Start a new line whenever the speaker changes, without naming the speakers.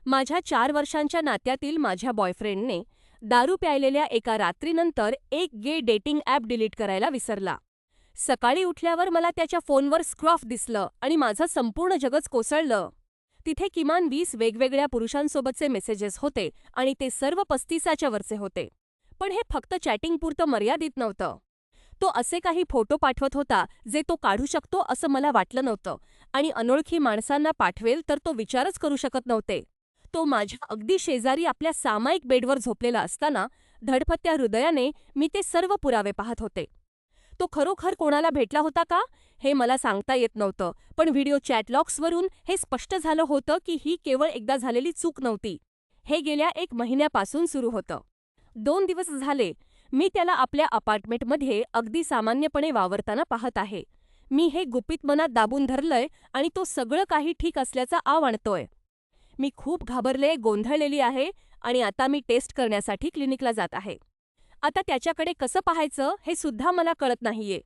माझ्या 4 वर्षांच्या नात्यातील माझ्या बॉयफ्रेंडने दारू प्यायलेल्या एका रात्रीनंतर एक गे डेटिंग ॲप डिलीट करायला विसरला. सकाळी उठल्यावर मला त्याच्या फोनवर स्क्रॉफ दिसलं आणि माझं संपूर्ण जगच कोसळलं. तिथे किमान 20 वेगवेगळ्या पुरुषांसोबतचे मेसेजेस होते आणि ते सर्व 35च्या वरचे होते. पण हे फक्त चॅटिंगपुरतं मर्यादित नव्हतं. तो असे काही फोटो पाठवत होता जे तो काढू शकतो असं मला वाटलं नव्हतं आणि अनोळखी माणसांना पाठवेल तर तो विचारच करू शकत नव्हते. तो माझ्या अगदी शेजारी आपल्या सामायिक बेडवर झोपलेला असताना धडपत्या हृदयाने मी ते सर्व पुरावे पाहत होते. तो खरोखर कोणाला भेटला होता का हे मला सांगता येत नव्हतं, पण व्हिडिओ चॅट लॉग्सवरून हे स्पष्ट झालं होतं की ही केवळ एकदा झालेली चूक नव्हती. हे गेल्या 1 महिन्यापासून सुरू होतं. 2 दिवस झाले मी त्याला आपल्या अपार्टमेंटमध्ये अगदी सामान्यपणे वावरताना पाहत आहे. मी हे गुपित मनात दाबून धरलंय आणि तो सगळं काही ठीक असल्याचा आव आणतोय. मी खूप घाबरले, गोंधळलेली आहे आणि आता मी टेस्ट करण्यासाठी क्लिनिकला जात आहे. आता त्याच्याकडे कसं पाहायचं हे सुद्धा मला कळत नाहीये.